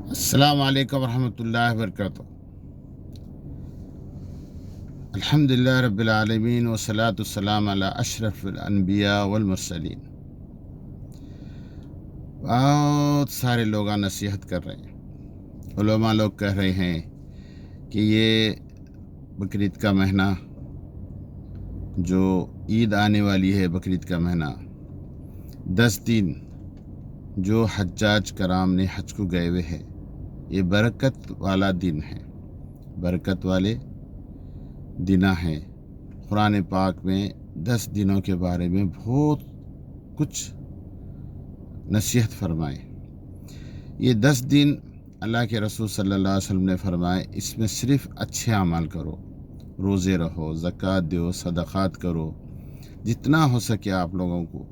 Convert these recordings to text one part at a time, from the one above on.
السلام علیکم ورحمۃ اللہ وبرکاتہ۔ الحمدللہ رب العالمین والصلاة والسلام علی اشرف الانبیاء والمرسلین۔ بہت سارے لوگ نصیحت کر رہے ہیں، علماء لوگ کہہ رہے ہیں کہ یہ بقرعید کا مہینہ، جو عید آنے والی ہے، بقرعید کا مہینہ 10 دن جو حجاج کرام نے حج کو گئے ہوئے ہیں، یہ برکت والا دن ہے، برکت والے دنہ ہیں۔ قرآن پاک میں 10 دنوں کے بارے میں بہت کچھ نصیحت فرمائے۔ یہ 10 دن اللہ کے رسول صلی اللہ علیہ وسلم نے فرمائے، اس میں صرف اچھے اعمال کرو، روزے رہو، زکوٰۃ دو، صدقات کرو، جتنا ہو سکے آپ لوگوں کو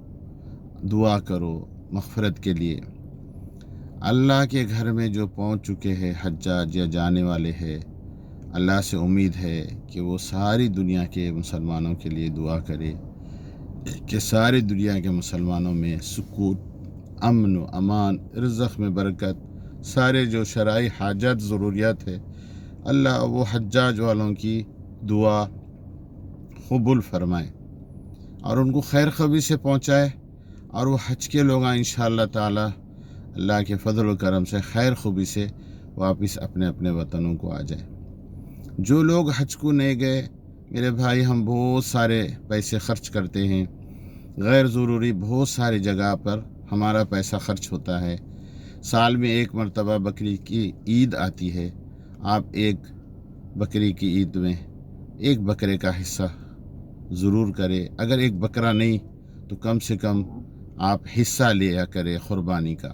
دعا کرو مغفرت کے لیے۔ اللہ کے گھر میں جو پہنچ چکے ہیں حجاج یا جانے والے ہیں، اللہ سے امید ہے کہ وہ ساری دنیا کے مسلمانوں کے لیے دعا کرے کہ ساری دنیا کے مسلمانوں میں سکون، امن و امان، رزق میں برکت، سارے جو شرعی حاجات ضروریات ہے، اللہ وہ حجاج والوں کی دعا قبول فرمائے اور ان کو خیر خبری سے پہنچائے، اور وہ حج کے لوگ انشاءاللہ تعالی اللہ کے فضل و کرم سے خیر خوبی سے واپس اپنے اپنے وطنوں کو آ جائیں۔ جو لوگ حج کو نہیں گئے، میرے بھائی، ہم بہت سارے پیسے خرچ کرتے ہیں، غیر ضروری بہت ساری جگہ پر ہمارا پیسہ خرچ ہوتا ہے۔ سال میں ایک مرتبہ بقرعید کی عید آتی ہے، آپ ایک بقرے کی عید میں ایک بکرے کا حصہ ضرور کرے، اگر ایک بکرا نہیں تو کم سے کم آپ حصہ لیا کرے قربانی کا۔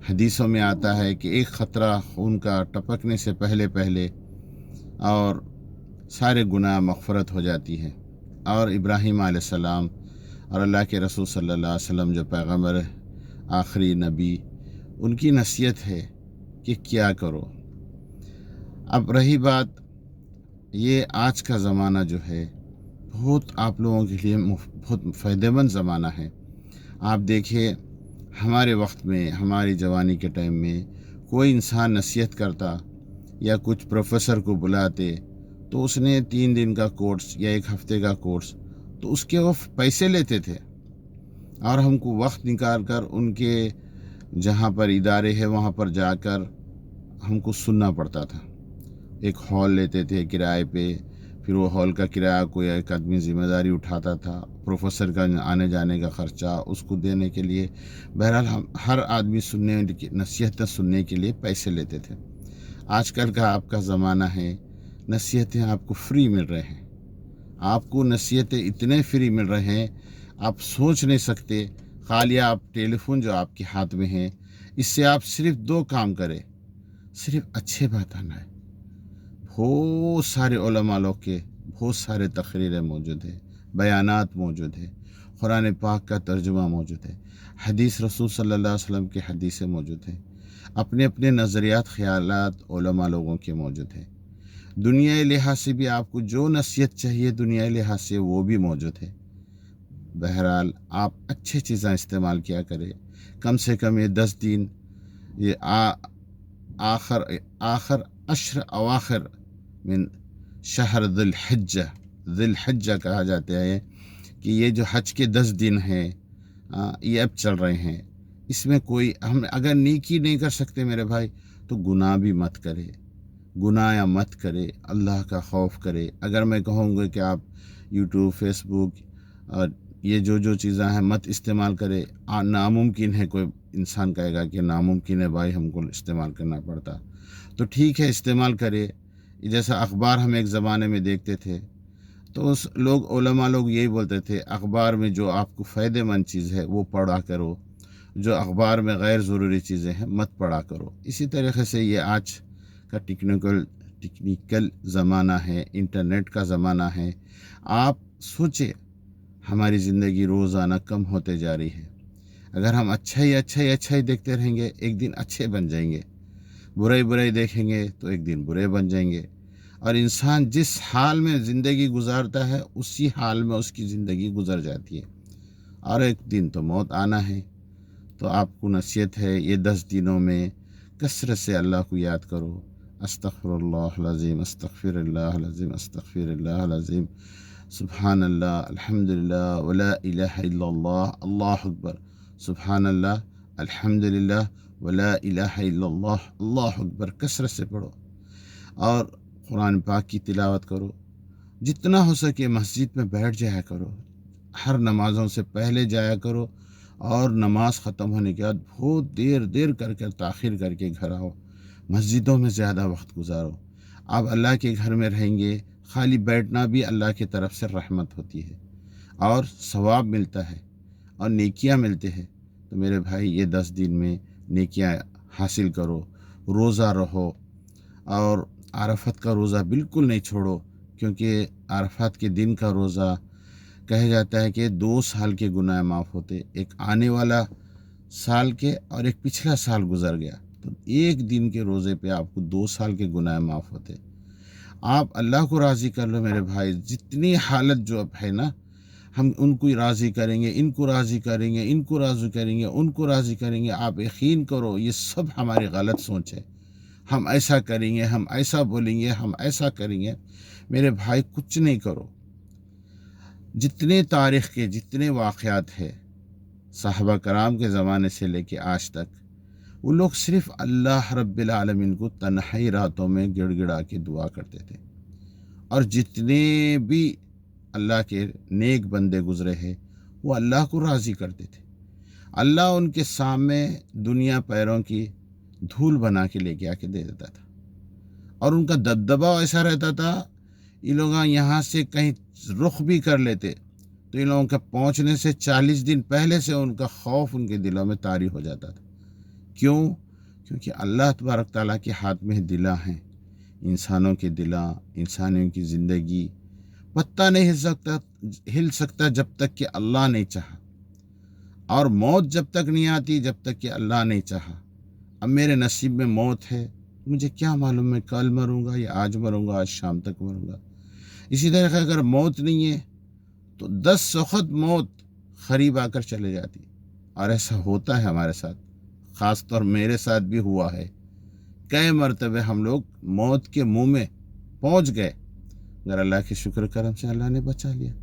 حدیثوں میں آتا ہے کہ ایک قطرہ خون کا ٹپکنے سے پہلے اور سارے گناہ مغفرت ہو جاتی ہے۔ اور ابراہیم علیہ السلام اور اللہ کے رسول صلی اللہ علیہ وسلم جو پیغمبر آخری نبی، ان کی نصیحت ہے کہ کیا کرو۔ اب رہی بات، یہ آج کا زمانہ جو ہے بہت آپ لوگوں کے لیے بہت فائدہ مند زمانہ ہے۔ آپ دیکھیے، ہمارے وقت میں، ہماری جوانی کے ٹائم میں کوئی انسان نصیحت کرتا یا کچھ پروفیسر کو بلاتے تو اس نے 3 دن کا کورس یا 1 ہفتے کا کورس، تو اس کے وہ پیسے لیتے تھے، اور ہم کو وقت نکال کر ان کے جہاں پر ادارے ہیں وہاں پر جا کر ہم کو سننا پڑتا تھا۔ ایک ہال لیتے تھے کرائے پہ، پھر وہ ہال کا کرایہ کوئی ایک آدمی ذمہ داری اٹھاتا تھا، پروفیسر کا آنے جانے کا خرچہ اس کو دینے کے لیے۔ بہرحال ہم ہر آدمی نصیحتیں سننے کے لیے پیسے لیتے تھے۔ آج کل کا آپ کا زمانہ ہے، نصیحتیں آپ کو فری مل رہے ہیں، آپ کو نصیحتیں اتنے فری مل رہے ہیں آپ سوچ نہیں سکتے۔ خالی آپ ٹیلی فون جو آپ کے ہاتھ میں ہے، اس سے آپ صرف 2 کام کریں، صرف اچھے بات آنا ہے۔ بہت سارے علماء لوگ کے بہت سارے تقریریں موجود ہیں، بیانات موجود ہیں، قرآن پاک کا ترجمہ موجود ہے، حدیث رسول صلی اللہ علیہ وسلم کے حدیثیں موجود ہیں، اپنے اپنے نظریات، خیالات علماء لوگوں کے موجود ہیں۔ دنیائی لحاظ سے بھی آپ کو جو نصیحت چاہیے دنیائی لحاظ سے وہ بھی موجود ہے۔ بہرحال آپ اچھے چیزیں استعمال کیا کریں۔ کم سے کم یہ 10 دن، یہ آخر عشر اواخر من شہر ذی الحجہ کہا جاتا ہے کہ یہ جو حج کے 10 دن ہیں، یہ اب چل رہے ہیں، اس میں کوئی ہم اگر نیکی نہیں کر سکتے میرے بھائی تو گناہ بھی مت کرے، گناہ یا مت کرے، اللہ کا خوف کرے۔ اگر میں کہوں گا کہ آپ یوٹیوب، فیس بک اور یہ جو چیزیں ہیں مت استعمال کرے، ناممکن ہے، کوئی انسان کہے گا کہ ناممکن ہے بھائی ہم کو استعمال کرنا پڑتا، تو ٹھیک ہے استعمال کرے۔ جیسا اخبار ہم ایک زمانے میں دیکھتے تھے تو علماء لوگ یہی بولتے تھے، اخبار میں جو آپ کو فائدہ مند چیز ہے وہ پڑھا کرو، جو اخبار میں غیر ضروری چیزیں ہیں مت پڑھا کرو۔ اسی طریقے سے یہ آج کا ٹیکنیکل زمانہ ہے، انٹرنیٹ کا زمانہ ہے۔ آپ سوچیں، ہماری زندگی روزانہ کم ہوتے جا رہی ہے، اگر ہم اچھا ہی دیکھتے رہیں گے ایک دن اچھے بن جائیں گے، برائی دیکھیں گے تو ایک دن برے بن جائیں گے۔ اور انسان جس حال میں زندگی گزارتا ہے اسی حال میں اس کی زندگی گزر جاتی ہے، اور ایک دن تو موت آنا ہے۔ تو آپ کو نصیحت ہے، یہ 10 دنوں میں کثرت سے اللہ کو یاد کرو، استغفر اللہ العظیم، استغفر اللہ العظیم، استغفر اللہ العظیم، سبحان اللہ، الحمد للہ، ولا الہ الا اللہ، اللہ اکبر، سبحان اللہ، الحمد للہ، ولا الہ الا اللہ، اللہ اکبر، کثرت سے پڑھو اور قرآن پاک کی تلاوت کرو۔ جتنا ہو سکے مسجد میں بیٹھ جایا کرو، ہر نمازوں سے پہلے جایا کرو، اور نماز ختم ہونے کے بعد بہت دیر دیر کر تاخیر کر کے گھر آؤ، مسجدوں میں زیادہ وقت گزارو۔ آپ اللہ کے گھر میں رہیں گے، خالی بیٹھنا بھی اللہ کی طرف سے رحمت ہوتی ہے اور ثواب ملتا ہے اور نیکیاں ملتے ہیں۔ تو میرے بھائی یہ 10 دن میں نیکیاں حاصل کرو، روزہ رہو، اور عرفات کا روزہ بالکل نہیں چھوڑو، کیونکہ عرفات کے دن کا روزہ کہا جاتا ہے کہ 2 سال کے گناہ معاف ہوتے، ایک آنے والا سال کے اور ایک پچھلا سال گزر گیا، تو ایک دن کے روزے پہ آپ کو 2 سال کے گناہ معاف ہوتے۔ آپ اللہ کو راضی کر لو میرے بھائی، جتنی حالت جو اب ہے نا، ہم ان کو راضی کریں گے، ان کو راضی کریں گے، ان کو راضی کریں گے، ان کو راضی کریں گے، آپ یقین کرو یہ سب ہماری غلط سوچ ہے۔ ہم ایسا کریں گے، ہم ایسا بولیں گے، ہم ایسا کریں گے۔ میرے بھائی کچھ نہیں کرو، جتنے تاریخ کے جتنے واقعات ہیں صحابہ کرام کے زمانے سے لے کے آج تک، وہ لوگ صرف اللہ رب العالمین کو تنہائی راتوں میں گڑ گڑا کے دعا کرتے تھے، اور جتنے بھی اللہ کے نیک بندے گزرے ہیں وہ اللہ کو راضی کرتے تھے۔ اللہ ان کے سامنے دنیا پیروں کی دھول بنا کے لے کے آ کے دے دیتا تھا، اور ان کا دبدبا ایسا رہتا تھا، یہ لوگ یہاں سے کہیں رخ بھی کر لیتے تو ان لوگوں کے پہنچنے سے 40 دن پہلے سے ان کا خوف ان کے دلوں میں طاری ہو جاتا تھا۔ کیوں؟ کیونکہ اللہ تبارک تعالیٰ کے ہاتھ میں دلیں ہیں، انسانوں کے دلیں، انسانوں کی زندگی پتہ نہیں ہل سکتا جب تک کہ اللہ نہیں چاہا، اور موت جب تک نہیں آتی جب تک کہ اللہ نہیں چاہا۔ اب میرے نصیب میں موت ہے، مجھے کیا معلوم میں کل مروں گا یا آج مروں گا، آج شام تک مروں گا۔ اسی طرح اگر موت نہیں ہے تو 10 وقت موت قریب آ کر چلے جاتی، اور ایسا ہوتا ہے ہمارے ساتھ، خاص طور میرے ساتھ بھی ہوا ہے۔ کئی مرتبہ ہم لوگ موت کے منہ میں پہنچ گئے، اگر اللہ کے شکر کرم سے اللہ نے بچا لیا۔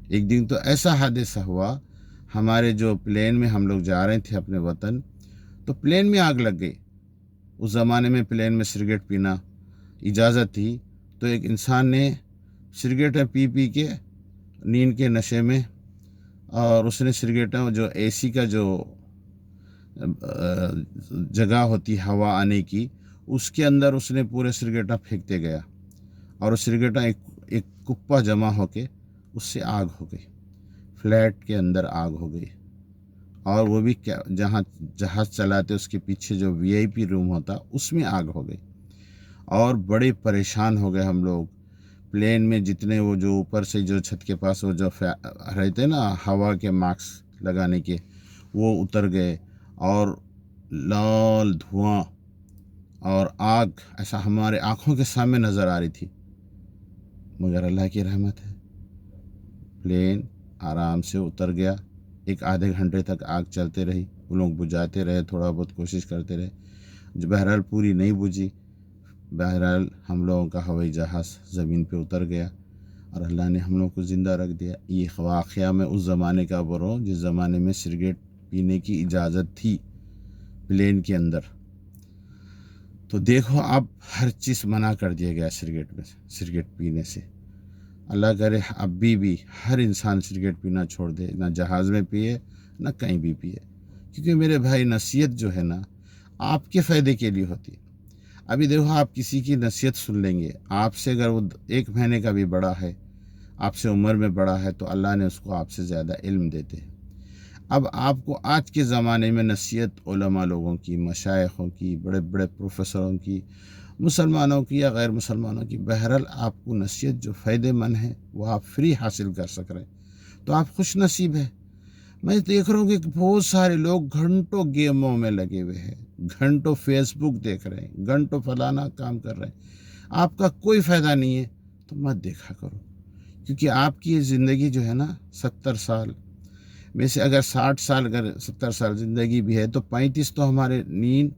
ایک دن تو ایسا حادثہ ہوا، ہمارے جو پلین میں ہم لوگ جا رہے تھے اپنے وطن، تو پلین میں آگ لگ گئی۔ اس زمانے میں پلین میں سگریٹ پینا اجازت تھی، تو ایک انسان نے سگریٹ پی پی کے نیند کے نشے میں، اور اس نے سگریٹیں جو اے سی کا جو جگہ ہوتی ہوا آنے کی، اس کے اندر اس نے پورے سگریٹیں پھینکتے گیا، اور اس سگریٹیں ایک کپا جمع ہو کے اس سے آگ ہو گئی، فلیٹ کے اندر آگ ہو گئی، اور وہ بھی جہاں جہاز چلاتے اس کے پیچھے جو وی آئی پی روم ہوتا اس میں آگ ہو گئی، اور بڑے پریشان ہو گئے ہم لوگ۔ پلین میں جتنے وہ جو اوپر سے جو چھت کے پاس وہ جو رہتے نا ہوا کے ماسک لگانے کے، وہ اتر گئے، اور لال دھواں اور آگ ایسا ہمارے آنکھوں کے سامنے نظر آ رہی تھی، مگر اللہ کی رحمت ہے، پلین آرام سے اتر گیا۔ ایک آدھے گھنٹے تک آگ چلتے رہی، وہ لوگ بجھاتے رہے، تھوڑا بہت کوشش کرتے رہے، جو بہرحال پوری نہیں بجھی۔ بہرحال ہم لوگوں کا ہوائی جہاز زمین پہ اتر گیا، اور اللہ نے ہم لوگوں کو زندہ رکھ دیا۔ یہ واقعہ میں اس زمانے کا بول رہا ہوں جس زمانے میں سگریٹ پینے کی اجازت تھی پلین کے اندر۔ تو دیکھو اب ہر چیز منع کر دیا گیا سگریٹ پینے سے۔ اللہ کرے اب بھی ہر انسان سگریٹ پینا چھوڑ دے، نہ جہاز میں پیے نہ کہیں بھی پیے، کیونکہ میرے بھائی نصیحت جو ہے نا آپ کے فائدے کے لیے ہوتی ہے۔ ابھی دیکھو آپ کسی کی نصیحت سن لیں گے، آپ سے اگر وہ 1 مہینے کا بھی بڑا ہے، آپ سے عمر میں بڑا ہے، تو اللہ نے اس کو آپ سے زیادہ علم دیتے ہیں۔ اب آپ کو آج کے زمانے میں نصیحت علماء لوگوں کی، مشائخوں کی، بڑے بڑے پروفیسروں کی، مسلمانوں کی یا غیر مسلمانوں کی، بہرحال آپ کو نصیحت جو فائدہ مند ہے وہ آپ فری حاصل کر سک رہے ہیں، تو آپ خوش نصیب ہیں۔ میں دیکھ رہا ہوں کہ بہت سارے لوگ گھنٹوں گیموں میں لگے ہوئے ہیں، گھنٹوں فیس بک دیکھ رہے ہیں، گھنٹوں فلانا کام کر رہے ہیں، آپ کا کوئی فائدہ نہیں ہے، تو مت دیکھا کرو، کیونکہ آپ کی یہ زندگی جو ہے نا 70 سال میں سے اگر 60 سال اگر 70 سال زندگی بھی ہے، تو 35 تو ہمارے نیند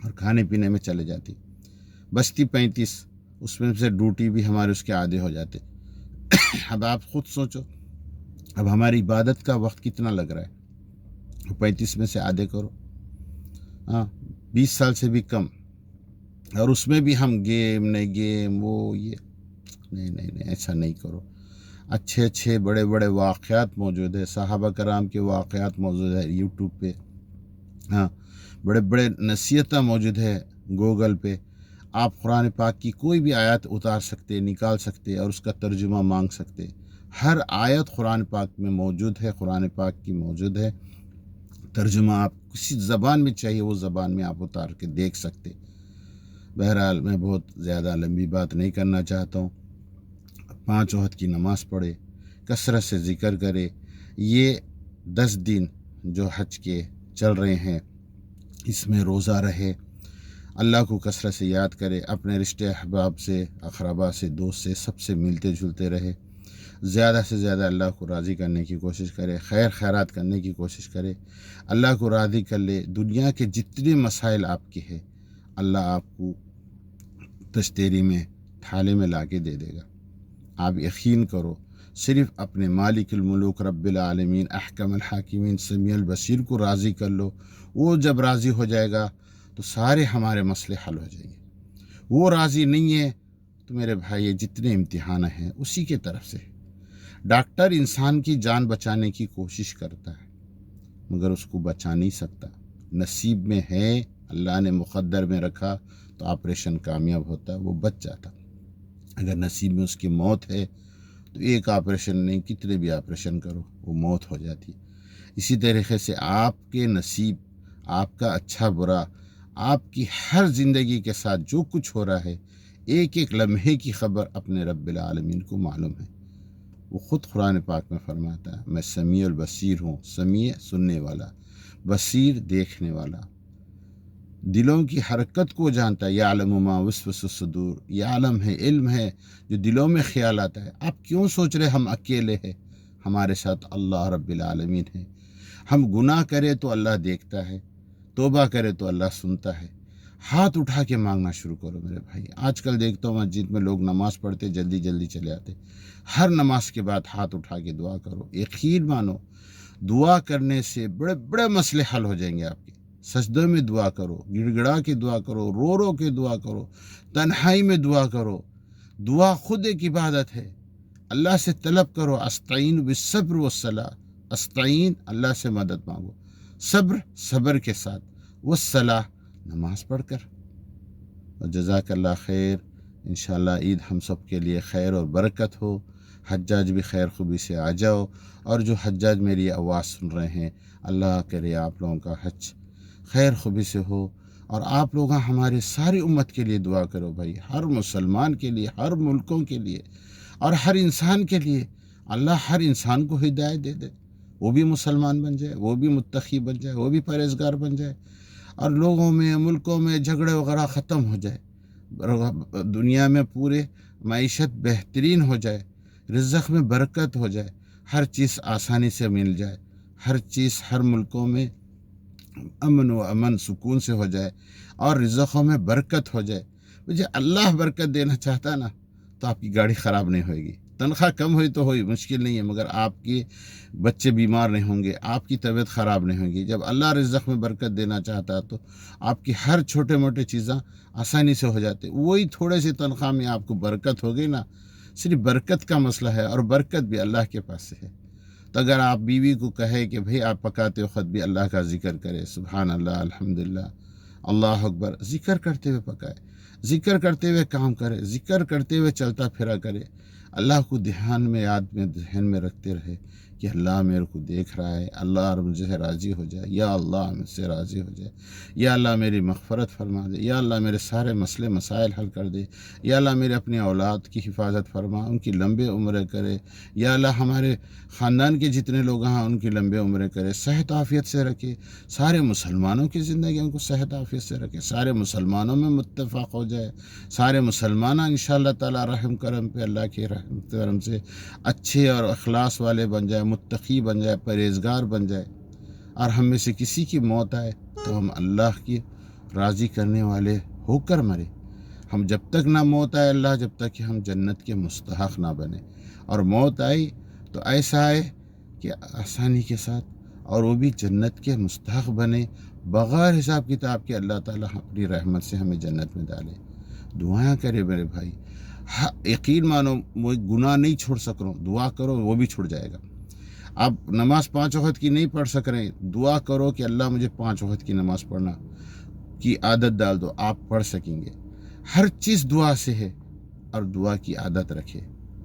اور کھانے پینے میں چلے جاتی، بچتی 35، اس میں سے ڈیوٹی بھی ہمارے اس کے عادے ہو جاتے۔ اب آپ خود سوچو، اب ہماری عبادت کا وقت کتنا لگ رہا ہے، 35 میں سے آدھے کرو، ہاں 20 سال سے بھی کم، اور اس میں بھی ہم گیم وہ یہ نہیں ایسا نہیں کرو۔ اچھے اچھے بڑے بڑے واقعات موجود ہیں، صحابہ کرام کے واقعات موجود ہے یوٹیوب پہ، ہاں بڑے بڑے نصیحتیں موجود ہے گوگل پہ، آپ قرآن پاک کی کوئی بھی آیت اتار سکتے، نکال سکتے اور اس کا ترجمہ مانگ سکتے۔ ہر آیت قرآن پاک میں موجود ہے، قرآن پاک کی موجود ہے، ترجمہ آپ کسی زبان میں چاہیے وہ زبان میں آپ اتار کے دیکھ سکتے۔ بہرحال میں بہت زیادہ لمبی بات نہیں کرنا چاہتا ہوں۔ 5 وقت کی نماز پڑھے، کثرت سے ذکر کرے، یہ 10 دن جو حج کے چل رہے ہیں اس میں روزہ رہے، اللہ کو کثرت سے یاد کرے، اپنے رشتے احباب سے، اقربا سے، دوست سے، سب سے ملتے جلتے رہے، زیادہ سے زیادہ اللہ کو راضی کرنے کی کوشش کرے، خیر خیرات کرنے کی کوشش کرے، اللہ کو راضی کر لے۔ دنیا کے جتنے مسائل آپ کے ہیں اللہ آپ کو تشتیری میں تھالے میں لا کے دے دے گا۔ آپ یقین کرو، صرف اپنے مالک الملوک رب العالمین احکم الحاکمین سمیع البصیر کو راضی کر لو، وہ جب راضی ہو جائے گا تو سارے ہمارے مسئلے حل ہو جائیں گے۔ وہ راضی نہیں ہے تو میرے بھائی جتنے امتحان ہیں اسی کے طرف سے۔ ڈاکٹر انسان کی جان بچانے کی کوشش کرتا ہے مگر اس کو بچا نہیں سکتا، نصیب میں ہے، اللہ نے مقدر میں رکھا تو آپریشن کامیاب ہوتا ہے، وہ بچ جاتا۔ اگر نصیب میں اس کی موت ہے تو ایک آپریشن نہیں کتنے بھی آپریشن کرو وہ موت ہو جاتی۔ اسی طریقے سے آپ کے نصیب، آپ کا اچھا برا، آپ کی ہر زندگی کے ساتھ جو کچھ ہو رہا ہے ایک ایک لمحے کی خبر اپنے رب العالمین کو معلوم ہے۔ وہ خود قرآن پاک میں فرماتا ہے میں سمیع البصیر ہوں، سمیع سننے والا، بصیر دیکھنے والا، دلوں کی حرکت کو جانتا ہے، یعلم ما وسوس الصدور، یہ عالم ہے، علم ہے جو دلوں میں خیال آتا ہے۔ آپ کیوں سوچ رہے ہم اکیلے ہیں؟ ہمارے ساتھ اللہ رب العالمین ہے۔ ہم گناہ کرے تو اللہ دیکھتا ہے، توبہ کرے تو اللہ سنتا ہے۔ ہاتھ اٹھا کے مانگنا شروع کرو میرے بھائی۔ آج کل دیکھتا ہوں مسجد میں لوگ نماز پڑھتے جلدی جلدی چلے آتے، ہر نماز کے بعد ہاتھ اٹھا کے دعا کرو، یقین مانو دعا کرنے سے بڑے بڑے مسئلے حل ہو جائیں گے آپ کے۔ سجدوں میں دعا کرو، گڑ گڑا کے دعا کرو، رو رو کے دعا کرو، تنہائی میں دعا کرو۔ دعا خود ایک عبادت ہے، اللہ سے طلب کرو، استعین بالصبر والصلاۃ، استعین اللہ سے مدد مانگو، صبر کے ساتھ، والصلاۃ نماز پڑھ کر۔ اور جزاک اللہ خیر، انشاءاللہ عید ہم سب کے لیے خیر اور برکت ہو، حجاج بھی خیر خوبی سے آ جاؤ، اور جو حجاج میری آواز سن رہے ہیں اللہ کرے آپ لوگوں کا حج خیر خوبی سے ہو، اور آپ لوگ ہمارے ساری امت کے لیے دعا کرو بھائی، ہر مسلمان کے لیے، ہر ملکوں کے لیے، اور ہر انسان کے لیے اللہ ہر انسان کو ہدایت دے دے، وہ بھی مسلمان بن جائے، وہ بھی متقی بن جائے، وہ بھی پرہیزگار بن جائے، اور لوگوں میں ملکوں میں جھگڑے وغیرہ ختم ہو جائے، دنیا میں پورے معیشت بہترین ہو جائے، رزق میں برکت ہو جائے، ہر چیز آسانی سے مل جائے، ہر چیز ہر ملکوں میں امن سکون سے ہو جائے، اور رزقوں میں برکت ہو جائے۔ مجھے اللہ برکت دینا چاہتا نا تو آپ کی گاڑی خراب نہیں ہوئے گی، تنخواہ کم ہوئی تو ہوئی مشکل نہیں ہے، مگر آپ کے بچے بیمار نہیں ہوں گے، آپ کی طبیعت خراب نہیں ہوگی۔ جب اللہ رزق میں برکت دینا چاہتا تو آپ کی ہر چھوٹے موٹے چیزیں آسانی سے ہو جاتے۔ وہی تھوڑے سی تنخواہ میں آپ کو برکت ہوگی نا، صرف برکت کا مسئلہ ہے، اور برکت بھی اللہ کے پاس سے ہے۔ تو اگر آپ بیوی کو کہے کہ بھئی آپ پکاتے وقت بھی اللہ کا ذکر کرے، سبحان اللہ، الحمدللہ، اللہ اکبر، ذکر کرتے ہوئے پکائے، ذکر کرتے ہوئے کام کرے، ذکر کرتے ہوئے چلتا پھرا کرے، اللہ کو دھیان میں، یاد میں، ذہن میں رکھتے رہے کہ اللہ میرے کو دیکھ رہا ہے، اللہ مجھ سے راضی ہو جائے، یا اللہ مجھ سے راضی ہو جائے، یا اللہ میری مغفرت فرما دے، یا اللہ میرے سارے مسئلے مسائل حل کر دے، یا اللہ میرے اپنے اولاد کی حفاظت فرما، ان کی لمبے عمریں کرے، یا اللہ ہمارے خاندان کے جتنے لوگ ہیں ان کی لمبے عمریں کرے، صحت عافیت سے رکھے، سارے مسلمانوں کی زندگیوں کو صحت عافیت سے رکھے، سارے مسلمانوں میں متفق ہو جائے، سارے مسلمان انشاءاللہ تعالی رحم کرم پہ اللہ کے رحم کرم سے اچھے اور اخلاص والے بن جائے، متقی بن جائے، پرہیزگار بن جائے، اور ہم میں سے کسی کی موت آئے تو ہم اللہ کی راضی کرنے والے ہو کر مرے. ہم جب تک نہ موت آئے اللہ، جب تک کہ ہم جنت کے مستحق نہ بنے، اور موت آئی تو ایسا آئے کہ آسانی کے ساتھ، اور وہ بھی جنت کے مستحق بنے بغیر حساب کتاب کے. اللہ تعالیٰ اپنی رحمت سے ہمیں جنت میں ڈالے. دعائیں کرے میرے بھائی. یقین مانو وہ گناہ نہیں چھوڑ سک رہا ہوں، دعا کرو وہ بھی چھوڑ جائے گا. آپ نماز 5 وقت کی نہیں پڑھ سک رہے، دعا کرو کہ اللہ مجھے 5 وقت کی نماز پڑھنا کی عادت ڈال دو، آپ پڑھ سکیں گے. ہر چیز دعا سے ہے، اور دعا کی عادت رکھے.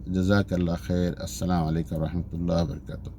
جزاک اللہ خیر. السلام علیکم ورحمۃ اللہ وبرکاتہ.